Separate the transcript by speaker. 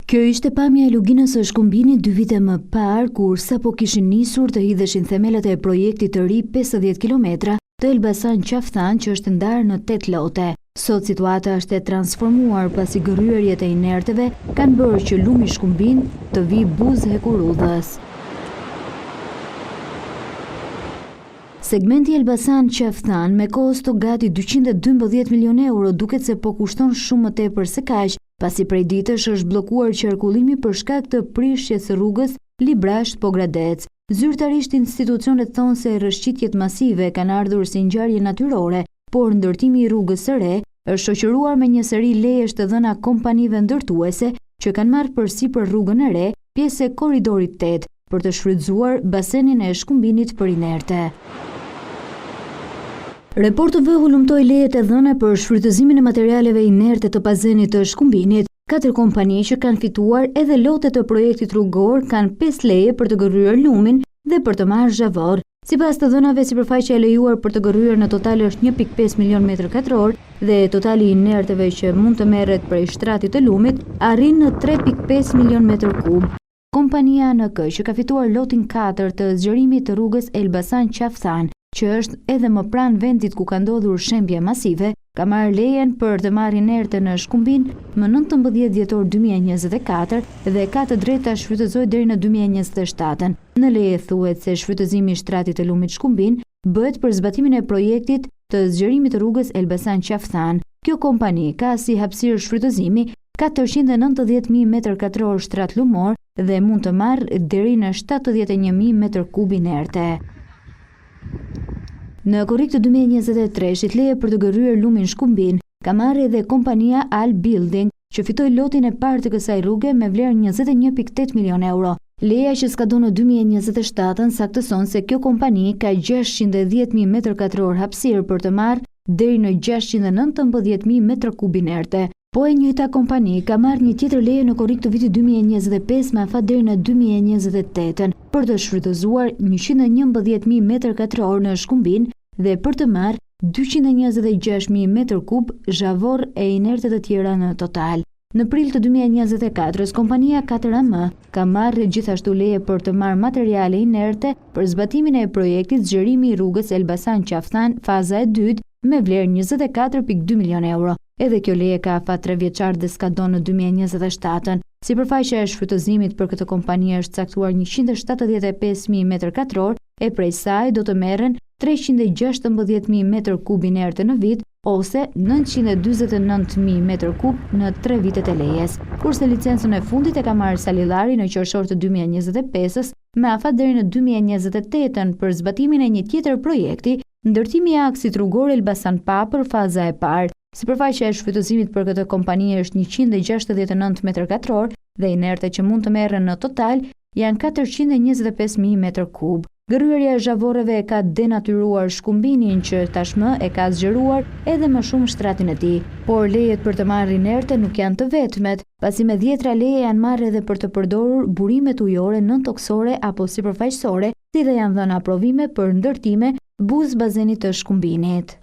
Speaker 1: Kjo ishte pamja e luginës së Shkumbinit 2 vite më parë, kur sapo kishin nisur të hidheshin themelet e projektit të ri 50 kilometra të Elbasan Qafthan, që është ndarë në 8 lote. Sot situata është e transformuar pasi gërryerjet e inerteve kanë bërë që lumi Shkumbin të vi buzë hekurudhës. Segmenti Elbasan Qafthan me kosto gati 212 milion euro duket se po kushton shumë më tepër se kaq, pasi prej ditësh është bllokuar qarkullimi për shkak të prishjes së rrugës Librasht-Pogradec. Zyrtarisht institucionet thonë se rrëshqitjet masive kanë ardhur si ngjarje natyrore, por ndërtimi i rrugës së re është shoqëruar me një seri lejesh të dhëna kompanive ndërtuese që kanë marrë përsipër rrugën e re, pjesë e korridorit 8, për të shfrytzuar basenin e Shkumbinit për inerte. Report TV hulumtoi lejet e dhëna për shfrytëzimin e materialeve inerte të bazenit të Shkumbinit. 4 kompani që kanë fituar edhe lote të projektit rrugor kanë 5 leje për të gërryer lumin dhe për të marrë zhavor. Sipas të dhënave, sipërfaqja e lejuar për të gërryer në total është 1.5 milion metër katror dhe totali i inerteve që mund të merret prej shtratit të lumit arrin në 3.5 milion metër kub. Kompania ANK, që ka fituar lotin 4 të zgjerimit të rrugës Elbasan Qafthan, që është edhe më pranë vendit ku ka ndodhur shembje masive, ka marrë lejen për të marrë inerte në Shkumbin më 19 dhjetor 2024 dhe ka të drejtë ta shfrytëzojë deri në 2027. Në leje thuhet se shfrytëzimi i shtratit të lumit Shkumbin bëhet për zbatimin e projektit të zgjerimit të rrugës Elbasan Qafthan. Kjo kompani ka si hapësirë shfrytëzimi 490.000 metër katror shtrat lumor dhe mund të marrë deri në 71.000 metër kub inerte. Në korrik të 2023-shit leje për të gërryer lumin Shkumbin ka marrë edhe kompania Al Building, që fitoi lotin e parë të kësaj rruge me vlerë 21.8 milion euro. Leja që skadon në 2027 saktëson se kjo kompani ka 610.000 metër katror hapësirë për të marrë deri në 619.000 metër kub inerte. Po e njëjta kompani ka marrë një tjetër leje në korrik të vitit 2025 me afat deri në 2028 për të shfrytëzuar 111.000 metër katror në Shkumbin dhe për të marrë 226.000 metër kub zhavor e inerte të tjera në total. Në prill të 2024, kompania 4AM ka marrë gjithashtu leje për të marrë materiale inerte për zbatimin e projektit zgjerimi i rrugës Elbasan Qafthan faza e dytë me vlerë 24.2 milion euro. Edhe kjo leje ka afat 3 vjeçar dhe skadon në 2027. Sipërfaqja e shfrytëzimit për këtë kompani është caktuar 175.000 metër katror, e prej saj do të merren 316.000 metër kub inerte në vit ose 949.000 metër kub në 3 vitet e lejes. Kurse licencën e fundit e ka marrë Salillari në qershor të 2025-s me afat deri në 2028 për zbatimin e një tjetër projekti, ndërtimi i aksit rrugor Elbasan Papër faza e parë. Sipërfaqja e shfrytëzimit për këtë kompani është 169 metër katror dhe inerte që mund të merren në total janë 425.000 metër kub. Gërryerja e zhavoreve e ka denatyruar Shkumbinin, që tashmë e ka zgjeruar edhe më shumë shtratin e tij. Por lejet për të marrë inerte nuk janë të vetmet, pasi me 10 leje janë marrë edhe për të përdorur burimet ujore nëntoksore apo sipërfaqësore, si dhe janë dhënë aprovime për ndërtime buzë bazenit të Shkumbinit.